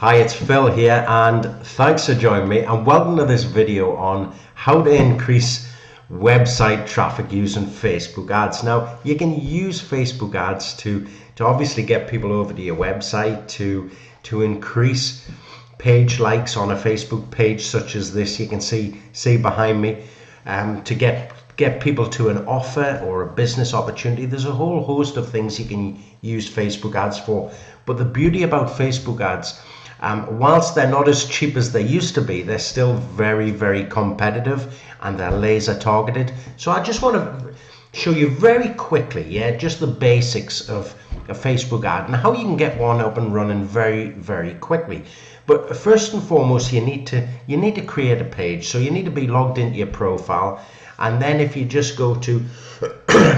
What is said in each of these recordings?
Hi, it's Phil here, and thanks for joining me, and welcome to this video on how to increase website traffic using Facebook ads. Now, you can use Facebook ads to obviously get people over to your website, to increase page likes on a Facebook page such as this you can see behind me, to get people to an offer or a business opportunity. There's a whole host of things you can use Facebook ads for. But the beauty about Facebook ads, whilst they're not as cheap as they used to be, they're still very, very competitive, and they're laser targeted. So I just want to show you very quickly, just the basics of a Facebook ad and how you can get one up and running very, very quickly. But first and foremost, you need to create a page. So you need to be logged into your profile, and then if you just go to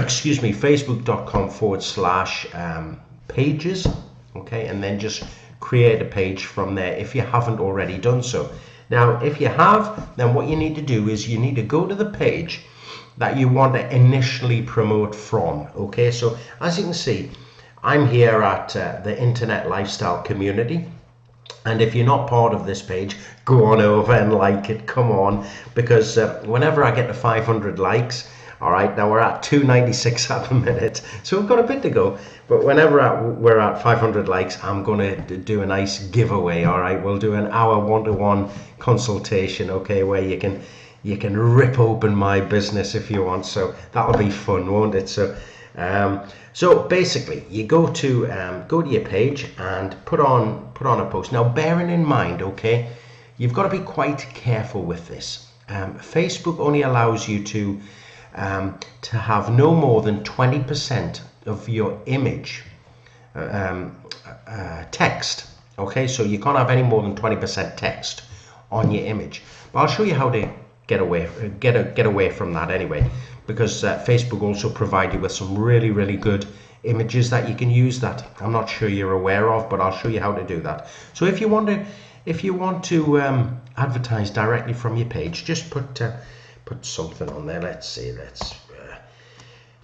excuse me, facebook.com/pages, okay, and then just create a page from there if you haven't already done so. Now, if you have, then what you need to do is you need to go to the page that you want to initially promote from. Okay, so as you can see, I'm here at the Internet Lifestyle Community. And if you're not part of this page, go on over and like it, come on, because whenever I get to 500 likes, all right, now we're at 296 at the minute, so we've got a bit to go, but whenever we're at 500 likes, I'm going to do a nice giveaway. All right, we'll do an hour one-to-one consultation, okay, where you can rip open my business if you want, so that'll be fun, won't it? So basically, you go to your page and put on a post. Now, bearing in mind, okay, you've got to be quite careful with this. Facebook only allows you to have no more than 20% of your image text. Okay, so you can't have any more than 20% text on your image. But I'll show you how to get away from that anyway, because Facebook also provide you with some really, really good images that you can use that I'm not sure you're aware of, but I'll show you how to do that. So if you want to advertise directly from your page, just put something on there. Let's see,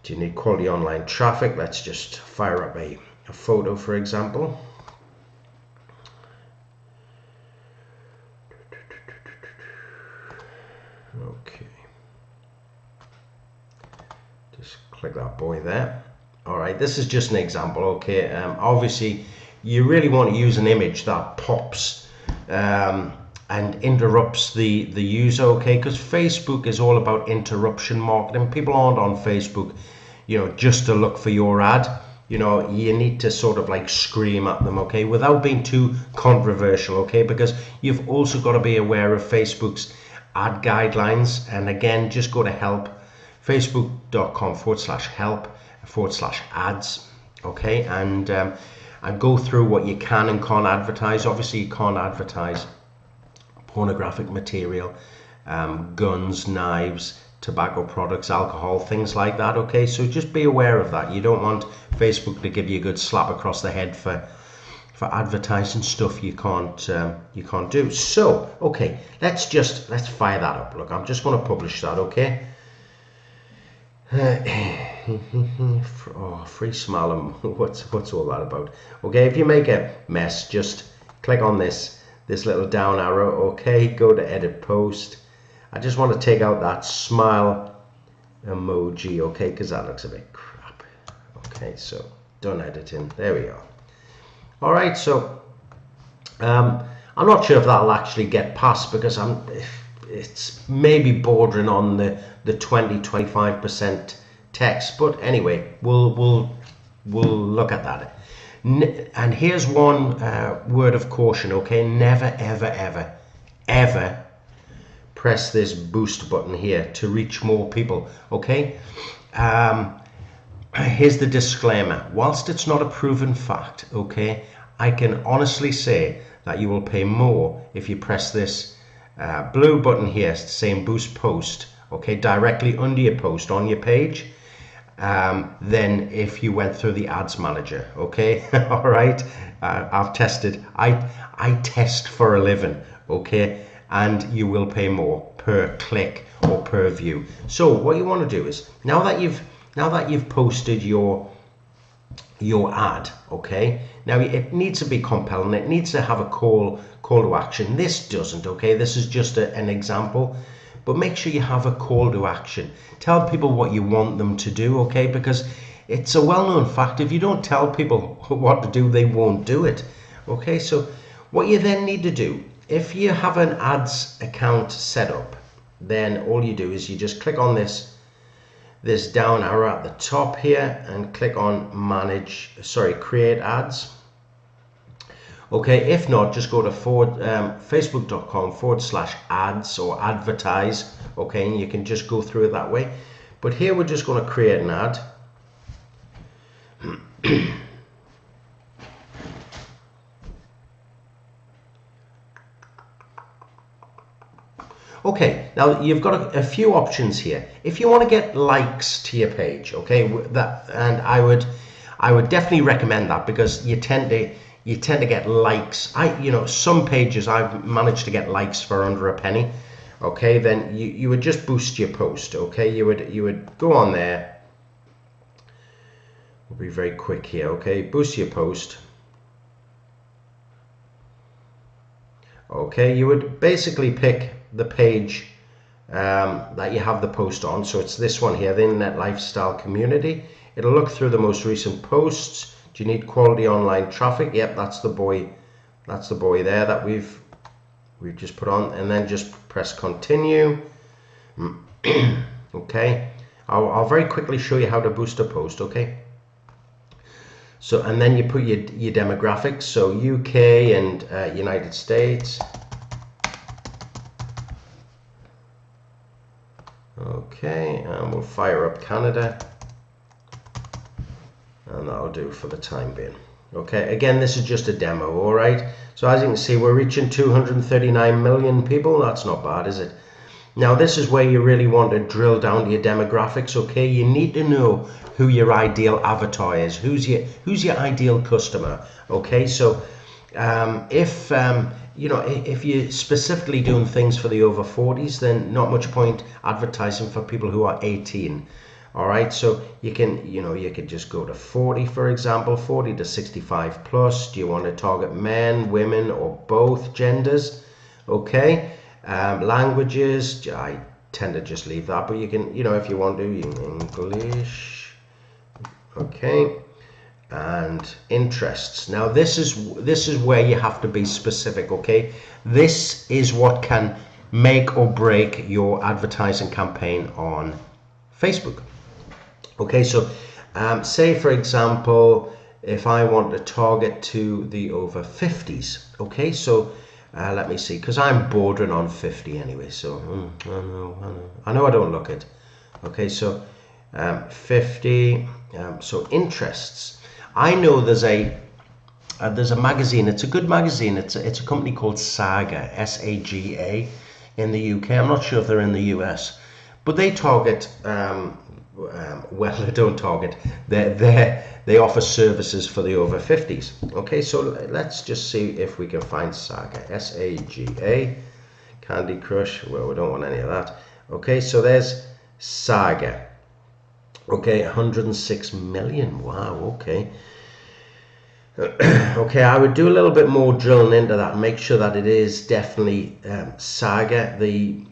do you need quality online traffic? Let's just fire up a photo, for example. Okay, just click that boy there. All right, this is just an example. Okay, obviously you really want to use an image that pops and interrupts the user, okay, because Facebook is all about interruption marketing. People aren't on Facebook, just to look for your ad. You need to sort of like scream at them, okay, without being too controversial, okay, because you've also got to be aware of Facebook's ad guidelines. And again, just go to facebook.com/help/ads, okay, and go through what you can and can't advertise. Obviously, you can't advertise pornographic material, guns, knives, tobacco products, alcohol, things like that, okay, so just be aware of that. You don't want Facebook to give you a good slap across the head for advertising stuff you can't do. So okay, let's fire that up. Look, I'm just going to publish that, okay. Oh, free smile. What's all that about? Okay, if you make a mess, just click on this little down arrow, okay, go to edit post. I just want to take out that smile emoji, okay, because that looks a bit crap. Okay, so done editing, there we are. All right, so I'm not sure if that'll actually get past, because it's maybe bordering on the 20-25% text, but anyway, we'll look at that. And here's one word of caution, okay, never ever press this boost button here to reach more people, okay. Here's the disclaimer: whilst it's not a proven fact, okay, I can honestly say that you will pay more if you press this blue button here saying boost post, okay, directly under your post on your page, than if you went through the ads manager, okay. All right, I've tested. I test for a living, okay, and you will pay more per click or per view. So what you want to do is, now that you've posted your your ad. Okay, now it needs to be compelling, it needs to have a call to action. This doesn't. Okay, this is just an example, but make sure you have a call to action. Tell people what you want them to do. Okay, because it's a well-known fact, if you don't tell people what to do, they won't do it. Okay, so what you then need to do, if you have an ads account set up, then all you do is you just click on this down arrow at the top here and click on create ads. Okay, if not, just go to facebook.com/ads or advertise. Okay, and you can just go through it that way. But here we're just going to create an ad. Okay, now you've got a few options here. If you want to get likes to your page, okay, and I would definitely recommend that, because you tend to get likes. Some pages I've managed to get likes for under a penny. Okay, then you would just boost your post. Okay, you would go on there. We'll be very quick here. Okay, boost your post. Okay, you would basically pick the page that you have the post on. So it's this one here, the Internet Lifestyle Community. It'll look through the most recent posts. Do you need quality online traffic? Yep, that's the boy there that we've just put on, and then just press continue. Okay, I'll very quickly show you how to boost a post. Okay, so, and then you put your demographics, so UK and United States. Okay, and we'll fire up Canada, and that'll do for the time being. Okay, again, this is just a demo. All right, so as you can see, we're reaching 239 million people. That's not bad, is it? Now this is where you really want to drill down to your demographics. Okay, you need to know who your ideal avatar is, who's your ideal customer. Okay, so if you're specifically doing things for the over 40s, then not much point advertising for people who are 18. All right, so you could just go to 40, for example, 40 to 65 plus. Do you want to target men, women, or both genders? Okay, languages, I tend to just leave that, but you can, if you want to, English. Okay, and interests. Now this is where you have to be specific. Okay, this is what can make or break your advertising campaign on Facebook. Okay, so say for example, if I want to target to the over 50s. Okay, so let me see, because I'm bordering on 50 anyway, so I know I don't look it. Okay, so 50. So interests. I know there's a magazine. It's a good magazine. It's a company called Saga, SAGA, in the UK. I'm not sure if they're in the US, but they target. Well, they don't target. They offer services for the over 50s. Okay, so let's just see if we can find Saga, SAGA, Candy Crush. Well, we don't want any of that. Okay, so there's Saga. Okay, 106 million. Wow. Okay. Okay, I would do a little bit more drilling into that and make sure that it is definitely Saga, the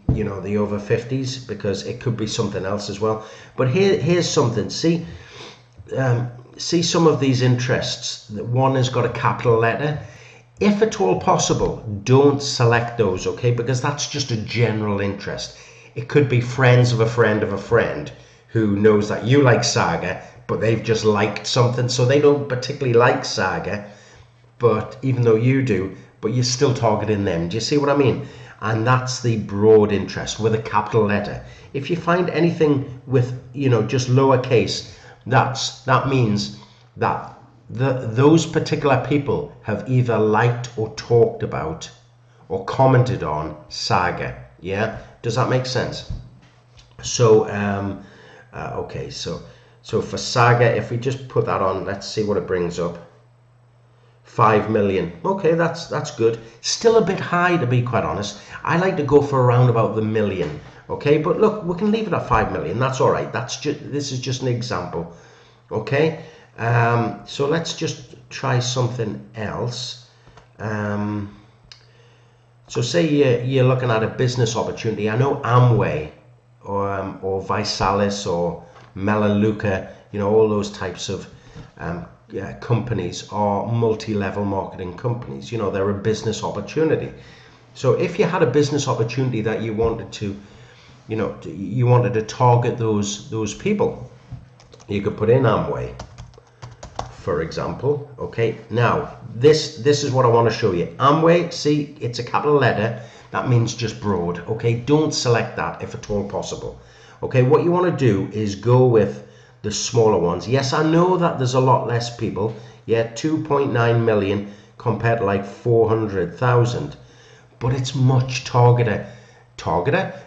over 50s, because it could be something else as well. But here's something. See some of these interests. One has got a capital letter. If at all possible, don't select those. Okay, because that's just a general interest. It could be friends of a friend of a friend who knows that you like Saga, but they've just liked something, so they don't particularly like Saga, but even though you do, but you're still targeting them. Do you see what I mean? And that's the broad interest with a capital letter. If you find anything with just lowercase, that means that those particular people have either liked or talked about or commented on Saga. Yeah, does that make sense? So okay, so for Saga, if we just put that on, let's see what it brings up. 5 million. Okay, that's good. Still a bit high, to be quite honest. I like to go for around about the million. Okay, but look, we can leave it at 5 million. That's all right. This is just an example. Okay, So let's just try something else. So say you're looking at a business opportunity. I know Amway or Visalis or Melaleuca, you know, all those types of companies are multi-level marketing companies. You know, they're a business opportunity. So if you had a business opportunity that you wanted to, you know, you wanted to target those people, you could put in Amway, for example. Okay, now this is what I want to show you. Amway, see, it's a capital letter. That means just broad. Okay, don't select that if at all possible. Okay, what you want to do is go with the smaller ones. Yes, I know that there's a lot less people. Yeah, 2.9 million compared to like 400,000, but it's much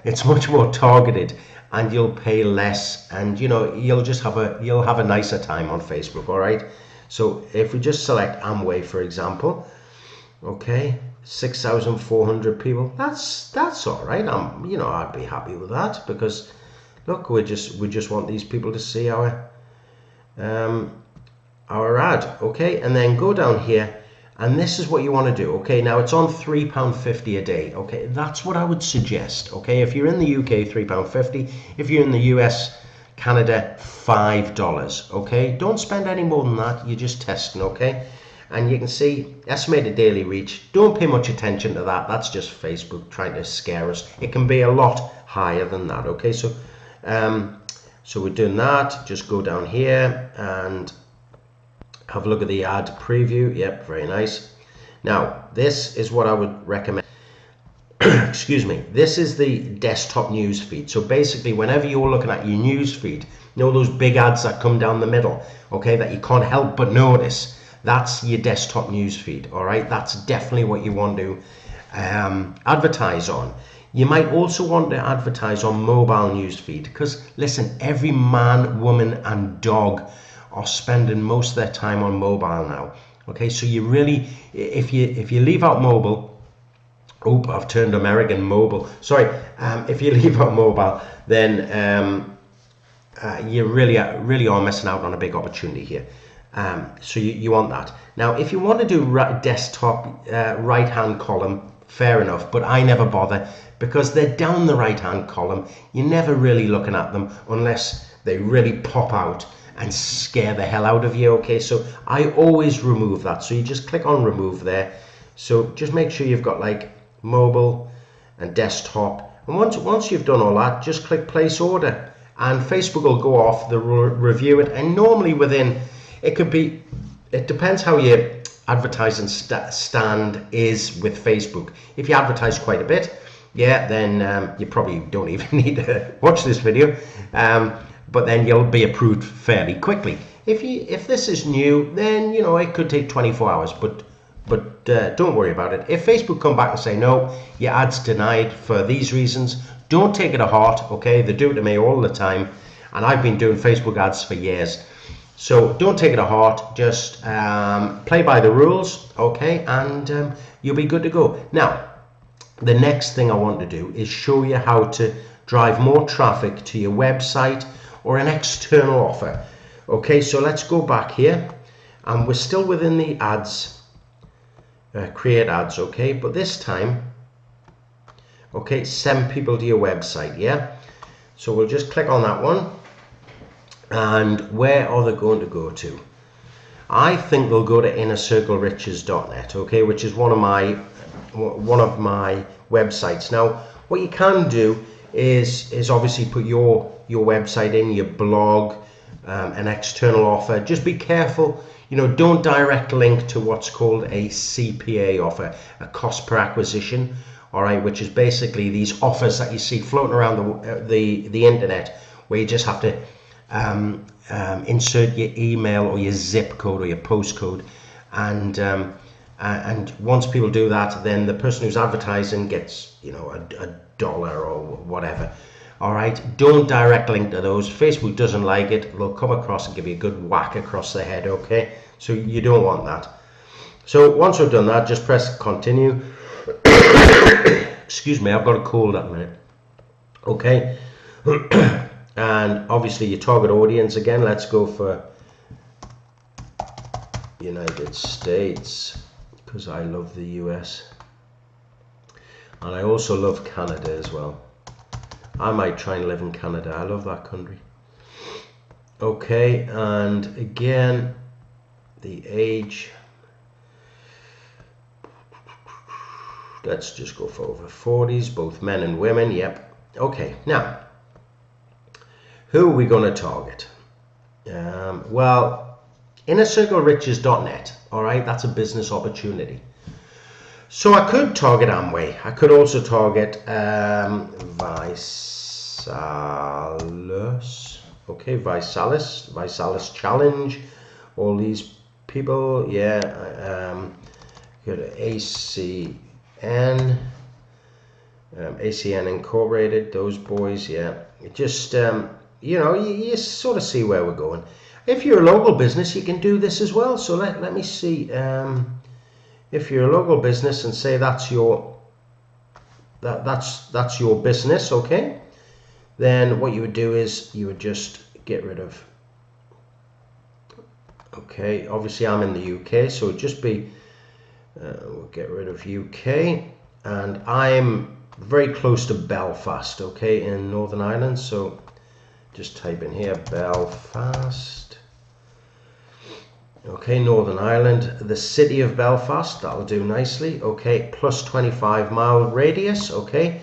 it's much more targeted, and you'll pay less, and you know, you'll have a nicer time on Facebook. All right, so if we just select Amway, for example, okay, 6,400 people, that's all right. You know, I'd be happy with that, because look, we just want these people to see our ad. Okay, and then go down here, and this is what you want to do. Okay, now it's on £3.50 a day. Okay, that's what I would suggest. Okay, if you're in the UK, £3.50. If you're in the US, Canada, $5. Okay, don't spend any more than that. You're just testing. Okay, and you can see estimated daily reach. Don't pay much attention to that. That's just Facebook trying to scare us. It can be a lot higher than that. Okay, so so we're doing that. Just go down here and have a look at the ad preview. Yep, very nice. Now this is what I would recommend. Excuse me, this is the desktop news feed. So basically, whenever you're looking at your news feed, you know those big ads that come down the middle, okay, that you can't help but notice, that's your desktop news feed. All right, that's definitely what you want to advertise on. You might also want to advertise on mobile news feed, because listen, every man, woman and dog are spending most of their time on mobile now. Okay, so you really, if you leave out mobile, oh, I've turned American, mobile, sorry, if you leave out mobile, then you really are missing out on a big opportunity here. So you want that. Now if you want to do desktop right hand column, fair enough, but I never bother, because they're down the right hand column. You're never really looking at them unless they really pop out and scare the hell out of you. Okay, so I always remove that. So you just click on remove there. So just make sure you've got like mobile and desktop, and once you've done all that, just click place order, and Facebook will go off, they'll review it, and normally within, it depends how your advertising stand is with Facebook. If you advertise quite a bit, yeah, then you probably don't even need to watch this video, but then you'll be approved fairly quickly. If this is new, then you know it could take 24 hours, but don't worry about it. If Facebook come back and say no, your ad's denied for these reasons, don't take it to heart. Okay, they do it to me all the time, and I've been doing Facebook ads for years, so don't take it to heart. Just play by the rules, okay, and you'll be good to go. Now the next thing I want to do is show you how to drive more traffic to your website or an external offer. Okay, so let's go back here, and we're still within the ads, create ads. Okay, but this time, okay, send people to your website. Yeah, so we'll just click on that one, and where are they going to go to? I think they'll go to innercircleriches.net, okay, which is one of my websites. Now what you can do is obviously put your website in, your blog, an external offer. Just be careful, you know, don't direct link to what's called a CPA offer, a cost per acquisition, all right, which is basically these offers that you see floating around the internet, where you just have to insert your email or your zip code or your postcode, and once people do that, then the person who's advertising gets, you know, a dollar or whatever. All right, don't direct link to those. Facebook doesn't like it. They'll come across and give you a good whack across the head. Okay, so you don't want that. So once we've done that, just press continue. Excuse me, I've got a cold at the minute. Okay, and obviously your target audience again, let's go for United States, because I love the US, and I also love Canada as well. I might try and live in Canada. I love that country. Okay, and again, the age, let's just go for over 40s, both men and women. Yep. Okay, now, who are we going to target? Well, innercircleriches.net, all right, that's a business opportunity. So I could target Amway. I could also target Visalis. Okay, Visalis Challenge. All these people, yeah. Go to ACN, ACN Incorporated. Those boys, yeah. Just you know, you sort of see where we're going. If you're a local business, you can do this as well. So let me see. If you're a local business and say that's your that's your business, okay, then what you would do is you would just get rid of, okay, obviously I'm in the UK, so it'd just be we'll get rid of UK, and I'm very close to Belfast, okay, in Northern Ireland, so just type in here Belfast. Okay, Northern Ireland, the city of Belfast, that'll do nicely. Okay, plus 25-mile radius, okay,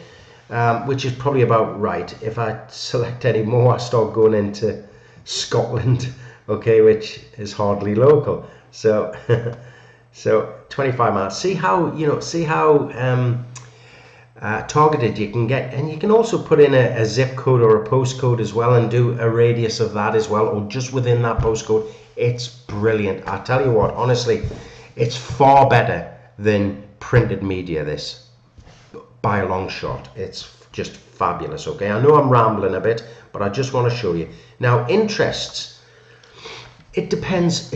which is probably about right. If I select any more, I start going into Scotland, okay, which is hardly local. So, so 25 miles. See how, you know, see how targeted you can get, and you can also put in a zip code or a postcode as well and do a radius of that as well, or just within that postcode. It's brilliant. I tell you what, honestly, it's far better than printed media, this, by a long shot. It's just fabulous. Okay, I know I'm rambling a bit, but I just want to show you. Now, interests, it depends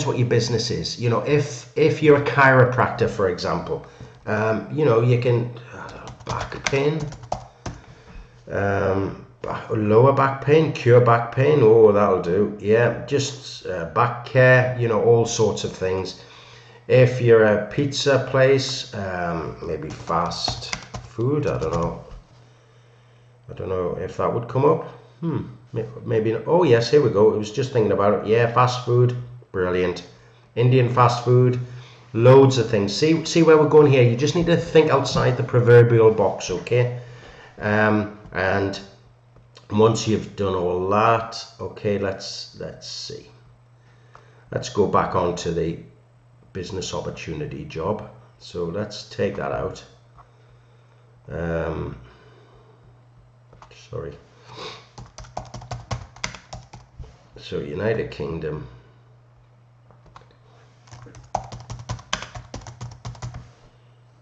what your business is. You know, if you're a chiropractor, for example, you know, you can back pain, lower back pain, cure back pain, oh, that'll do. Yeah, just back care, you know, all sorts of things. If you're a pizza place, maybe fast food, I don't know if that would come up. Maybe, oh yes, here we go. I was just thinking about it. Yeah, fast food, brilliant. Indian fast food, loads of things. See where we're going here. You just need to think outside the proverbial box, okay? And once you've done all that, okay, let's see. Let's go back onto the business opportunity job. So let's take that out. Sorry. So United Kingdom.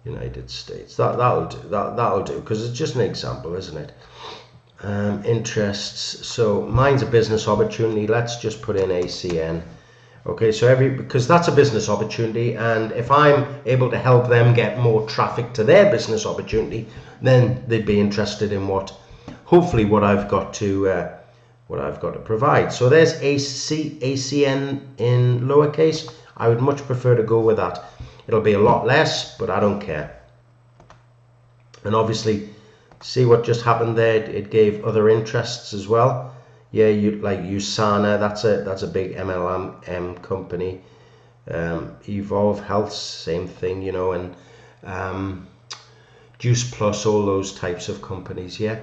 United States. That'll do. That'll do, because it's just an example, isn't it? Interests. So mine's a business opportunity. Let's just put in ACN. Okay, so because that's a business opportunity, and if I'm able to help them get more traffic to their business opportunity, then they'd be interested in hopefully what I've got to provide. So there's ACN in lowercase. I would much prefer to go with that. It'll be a lot less, but I don't care. And obviously, see what just happened there? It gave other interests as well. Yeah, you like USANA. That's a big MLM company. Evolve Health, same thing, you know, and Juice Plus, all those types of companies. Yeah.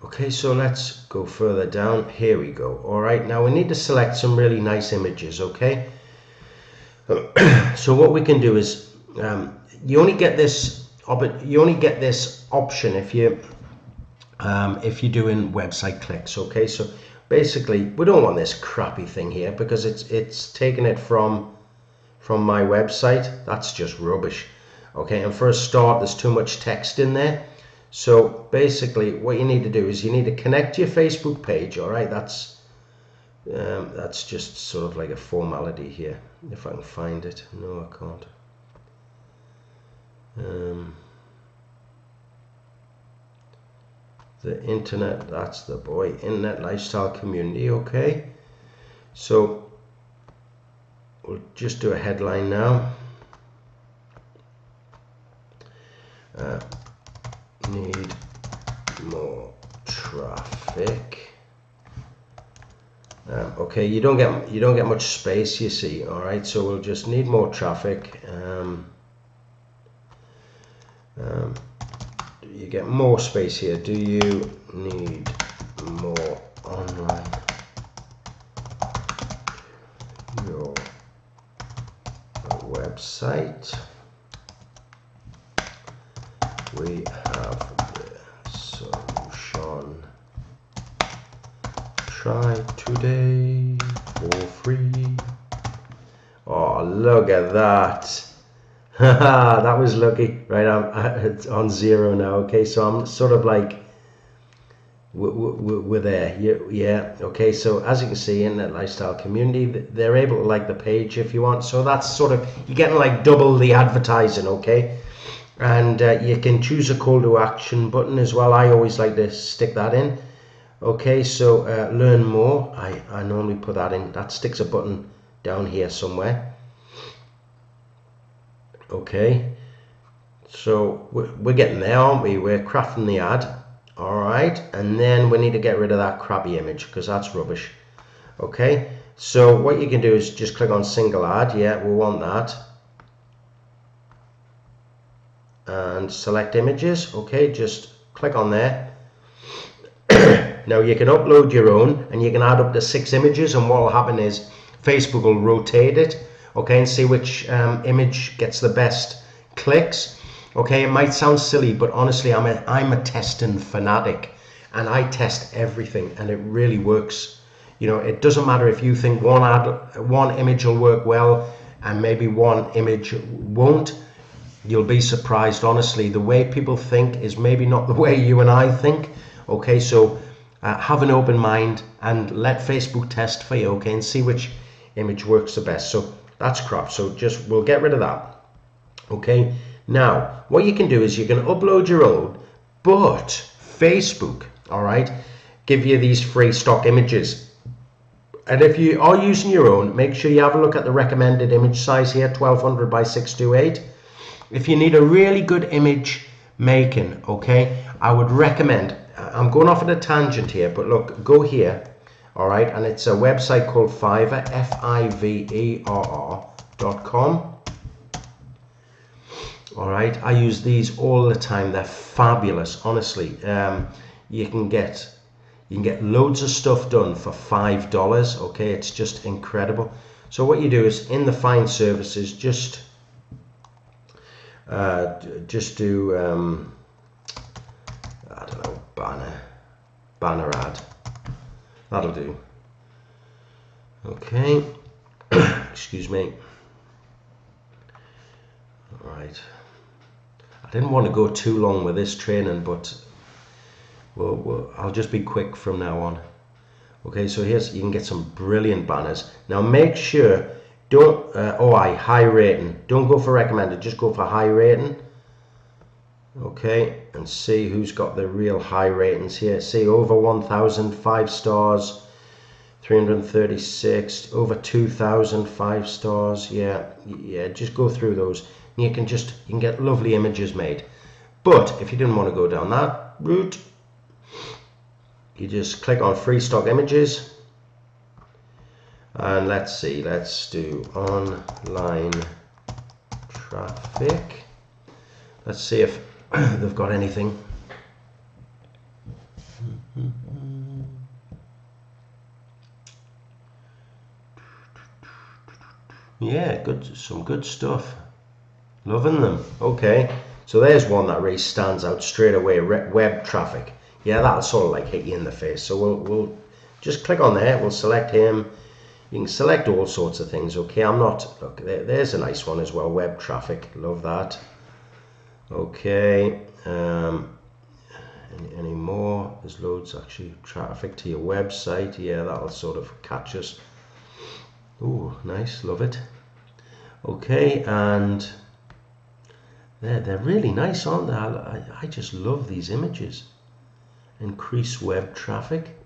Okay, so let's go further down. Here we go. All right, now we need to select some really nice images. Okay. So what we can do is you only get this option if you're doing website clicks. Okay, so basically we don't want this crappy thing here because it's taking it from my website. That's just rubbish. Okay, and for a start, there's too much text in there. So basically what you need to do is you need to connect to your Facebook page. All right, that's just sort of like a formality here. If I can find it. No, I can't. The internet, that's the boy. Internet lifestyle community. Okay, so we'll just do a headline now. Need more traffic. Okay, you don't get much space, you see. All right, so we'll just need more traffic. You get more space here. Do you need more online? Your website. We have the solution. Try today for free. Oh, look at that. Haha, that was lucky. Right, it's on 0 now. Okay, so I'm sort of like we're there. Yeah. Okay, so as you can see in that lifestyle community, they're able to like the page if you want. So that's sort of, you're getting like double the advertising. Okay, and you can choose a call to action button as well. I always like to stick that in. Okay, so learn more. I normally put that in. That sticks a button down here somewhere. Okay, so we're getting there, aren't we? We're crafting the ad. All right, and then we need to get rid of that crappy image because that's rubbish. Okay, so what you can do is just click on single ad. Yeah, we want that. And select images. Okay, just click on there. Now you can upload your own and you can add up to 6 images, and what will happen is Facebook will rotate it, okay, and see which image gets the best clicks. Okay, it might sound silly, but honestly I'm a testing fanatic and I test everything and it really works. You know, it doesn't matter if you think one image will work well and maybe one image won't. You'll be surprised. Honestly, the way people think is maybe not the way you and I think. Okay, so have an open mind and let Facebook test for you, okay, and see which image works the best. So that's crap, so just we'll get rid of that. Okay, now what you can do is you can upload your own, but Facebook, all right, give you these free stock images. And if you are using your own, make sure you have a look at the recommended image size here, 1200 by 628. If you need a really good image making, okay, I would recommend, I'm going off at a tangent here, but look, go here, all right, and it's a website called Fiverr, Fiverr.com. All right, I use these all the time. They're fabulous, honestly. You can get loads of stuff done for $5. Okay, it's just incredible. So what you do is in the find services, just do I don't know, banner ad. That'll do. Okay. Excuse me. All right. I didn't want to go too long with this training, but I'll just be quick from now on. Okay, so here's, you can get some brilliant banners. Now make sure, don't, high rating. Don't go for recommended, just go for high rating. Okay, and see who's got the real high ratings here. See, over 1,000 5 stars, 336, over 2,000 5 stars. Yeah, just go through those. You can get lovely images made. But if you didn't want to go down that route, you just click on free stock images, and let's see, let's do online traffic. Let's see if they've got anything. Yeah, some good stuff. Loving them. Okay, so there's one that really stands out straight away. Web traffic. Yeah, that'll sort of like hit you in the face. So we'll just click on there. We'll select him. You can select all sorts of things. Okay, look, there's a nice one as well. Web traffic. Love that. Okay. Any more? There's loads actually. Traffic to your website. Yeah, that'll sort of catch us. Ooh, nice. Love it. Okay, and they're really nice, aren't they? I just love these images. Increase web traffic.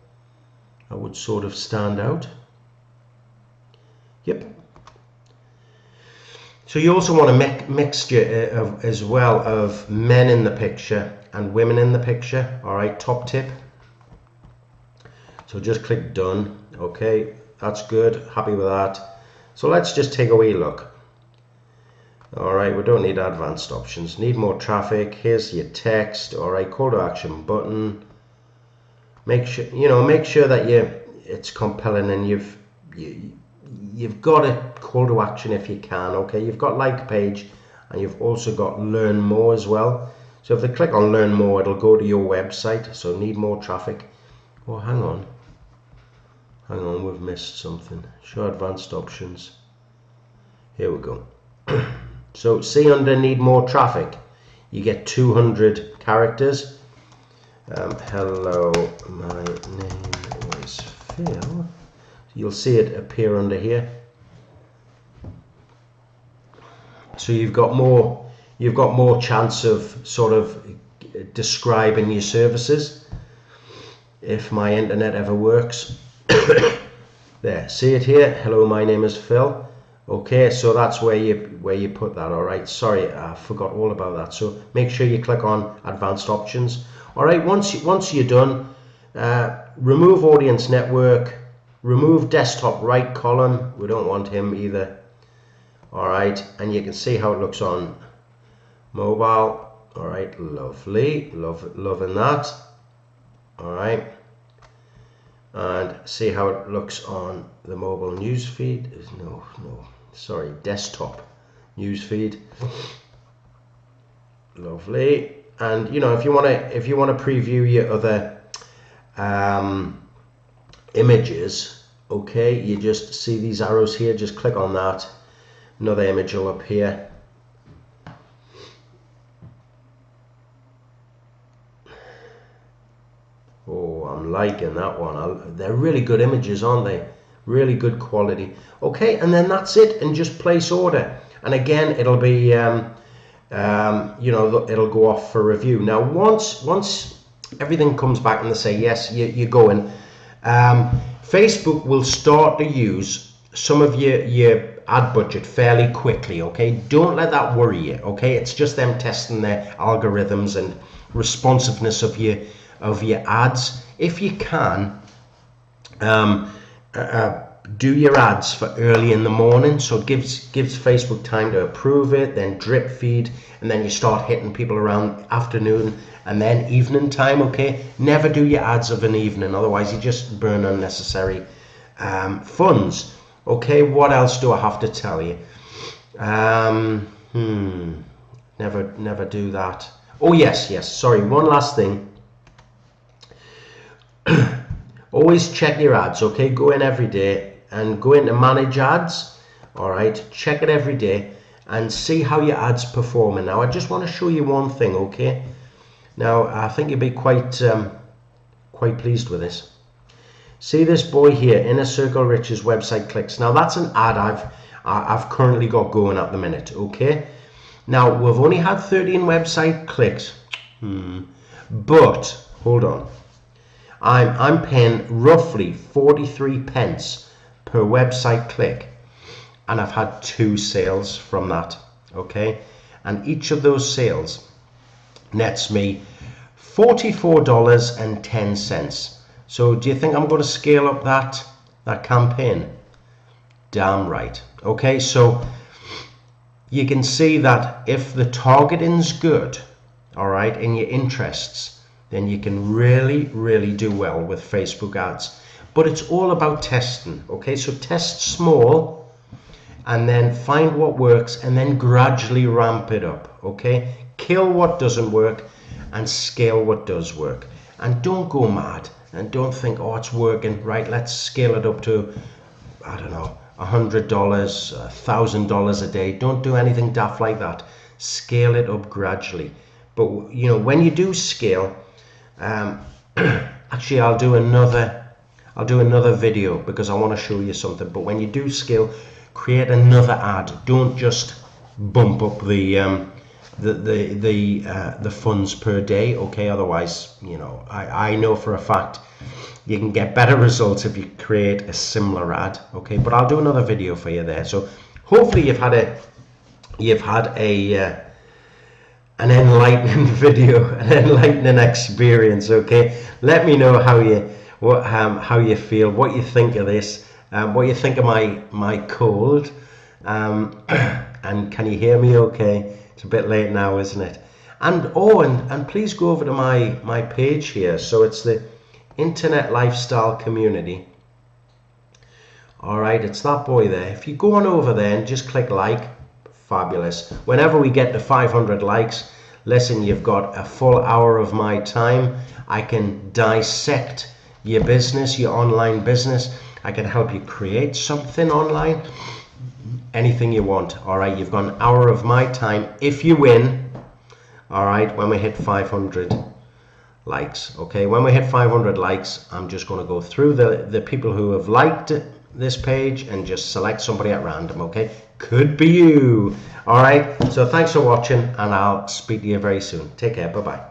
That would sort of stand out. Yep. So you also want a mixture of, as well, of men in the picture and women in the picture. All right, top tip. So just click done. Okay, that's good. Happy with that. So let's just take a wee look. All right, we don't need advanced options. Need more traffic. Here's your text. All right, call to action button. Make sure that it's compelling, and you've got a call to action if you can. Okay, you've got like page, and you've also got learn more as well. So if they click on learn more, it'll go to your website. So need more traffic. Oh, hang on, we've missed something. Show advanced options. Here we go. So see, under need more traffic, you get 200 characters. Hello, my name is Phil. You'll see it appear under here. So you've got more chance of sort of describing your services, if my internet ever works. There, see it here. Hello, my name is Phil. Okay, so that's where you put that. All right, sorry, I forgot all about that. So make sure you click on advanced options. All right, once you're done, remove audience network, remove desktop right column. We don't want him either. All right, and you can see how it looks on mobile. All right, lovely, loving that. All right, and see how it looks on the mobile news feed. Sorry, desktop news feed. Lovely. And if you want to preview your other images, okay, you just see these arrows here, just click on that, another image will appear. Oh, I'm liking that one. They're really good images, aren't they? Really good quality. Okay, and then that's it, and just place order, and again it'll be it'll go off for review. Now once everything comes back and they say yes, you're going, Facebook will start to use some of your ad budget fairly quickly. Okay, don't let that worry you. Okay, it's just them testing their algorithms and responsiveness of your ads. If you can, do your ads for early in the morning, so it gives Facebook time to approve it, then drip feed, and then you start hitting people around afternoon and then evening time. Okay, never do your ads of an evening, otherwise you just burn unnecessary funds. Okay, what else do I have to tell you? Never do that. Oh yes, sorry, one last thing. Always check your ads. Okay, go in every day and go into manage ads. All right, check it every day and see how your ads performing. Now I just want to show you one thing. Okay, now I think you'll be quite pleased with this. See this boy here, Inner Circle Rich's website clicks. Now that's an ad I've currently got going at the minute. Okay, now we've only had 13 website clicks, but hold on, I'm paying roughly 43 pence per website click, and I've had 2 sales from that. Okay, and each of those sales nets me $44.10. So do you think I'm going to scale up that campaign? Damn right. Okay, so you can see that if the targeting's good, all right, in your interests, then you can really do well with Facebook ads. But it's all about testing. Okay, so test small and then find what works and then gradually ramp it up. Okay, kill what doesn't work and scale what does work. And don't go mad and don't think, oh, it's working, right, let's scale it up to, I don't know, $100, $1,000 a day. Don't do anything daft like that. Scale it up gradually. But when you do scale, actually I'll do another video because I want to show you something. But when you do scale, create another ad. Don't just bump up the funds per day. Okay, otherwise I know for a fact you can get better results if you create a similar ad. Okay, but I'll do another video for you there. So hopefully you've had you've had an enlightening video, an enlightening experience. Okay, let me know how you feel, what you think of this, what you think of my cold, and can you hear me okay? It's a bit late now, isn't it? And and please go over to my page here. So it's the Internet Lifestyle Community. All right, it's that boy there. If you go on over there and just click like, fabulous. Whenever we get to 500 likes, listen, you've got a full hour of my time. I can dissect your business, your online business. I can help you create something online, anything you want. All right, you've got an hour of my time if you win. All right, when we hit 500 likes. Okay, when we hit 500 likes, I'm just going to go through the people who have liked this page and just select somebody at random. Okay, could be you. All right, so thanks for watching, and I'll speak to you very soon. Take care. Bye bye.